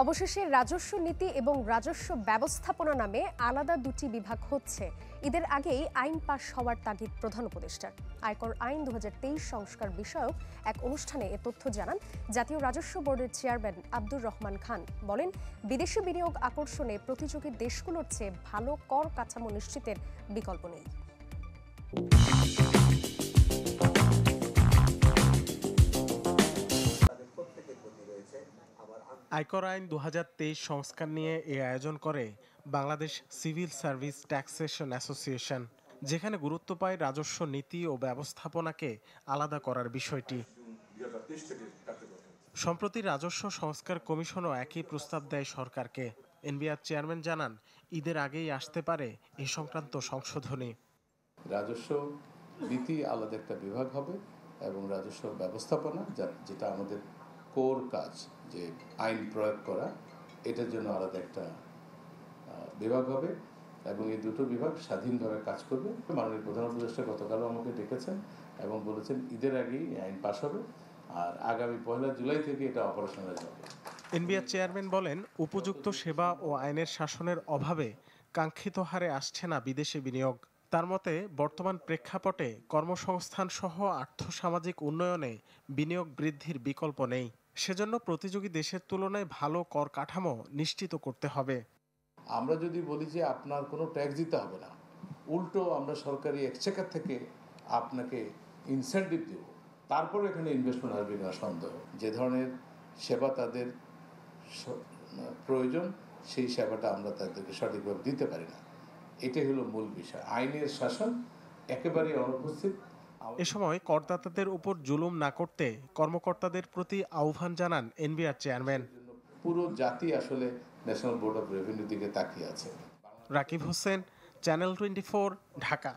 অবশেষে রাজস্ব নীতি এবং রাজস্ব ব্যবস্থাপনা নামে আলাদা দুটি বিভাগ হচ্ছে। ঈদের আগেই আইন পাশ হওয়ার তাগিদ প্রধান উপদেষ্টার। আয়কর আইন ২০২৩ সংস্কার বিষয়ক এক অনুষ্ঠানে এ তথ্য জানান জাতীয় রাজস্ব বোর্ডের চেয়ারম্যান আব্দুর রহমান খান। বলেন, বিদেশি বিনিয়োগ আকর্ষণে প্রতিযোগী দেশগুলোর চেয়ে ভালো কর কাঠামো নিশ্চিতের বিকল্প নেই। আয়কর আইন ২০২৩ সংস্কার নিয়ে এ আয়োজন করে Bangladesh civil service taxation association, যেখানে গুরুত্ব পায় রাজস্ব নীতি ও ব্যবস্থাপনাকে আলাদা করার বিষয়টি। সম্প্রতি রাজস্ব সংস্কার কমিশনও একই প্রস্তাব দেয় সরকারকে। এনবিআর চেয়ারম্যান জানান, ঈদের আগেই আসতে পারে এ সংক্রান্ত সংশোধনী। রাজস্ব নীতি আলাদা একটা বিভাগ হবে এবং রাজস্ব ব্যবস্থাপনা, যেটা আমাদের কোর কাজ, যে আইন প্রয়োগ করা, এটার জন্য আলাদা একটা বিভাগ হবে এবং এই দুটো বিভাগ স্বাধীনভাবে কাজ করবে। মাননীয় প্রধান উপদেষ্টা গতকালও আমাকে ডেকেছেন এবং বলেছেন ঈদের আগেই আইন পাশ হবে আর আগামী ১ জুলাই থেকে এটা অপারেশনাল হবে। এনবিআর চেয়ারম্যান বলেন, উপযুক্ত সেবা ও আইনের শাসনের অভাবে কাঙ্ক্ষিত হারে আসছে না বিদেশি বিনিয়োগ। তার মতে, বর্তমান প্রেক্ষাপটে কর্মসংস্থান সহ আর্থসামাজিক উন্নয়নে বিনিয়োগ বৃদ্ধির বিকল্প নেই। সেজন্য প্রতিযোগী দেশের তুলনায় ভালো কর কাঠামো নিশ্চিত করতে হবে। আমরা যদি বলি যে আপনার কোনো ট্যাক্স দিতে হবে না, উল্টো আমরা সরকারি এক্সচেকার থেকে আপনাকে ইনসেন্টিভ দেব, তারপরে এখানে ইনভেস্টমেন্ট আসবে না সন্দেহ। যে ধরনের সেবা তাদের প্রয়োজন, সেই সেবাটা আমরা তাদেরকে সঠিকভাবে দিতে পারি না। এটাই হলো মূল বিষয়। আইনের শাসন একেবারেই অনুপস্থিত। এ সময় করদাতাদের উপর জুলুম না করতে কর্মকর্তাদের প্রতি আহ্বান জানান এনবিআর চেয়ারম্যান। পুরো জাতি আসলে ন্যাশনাল বোর্ড অফ রেভিনিউ দিকে তাকিয়ে আছে। রাকিব হোসেন, চ্যানেল 24, ঢাকা।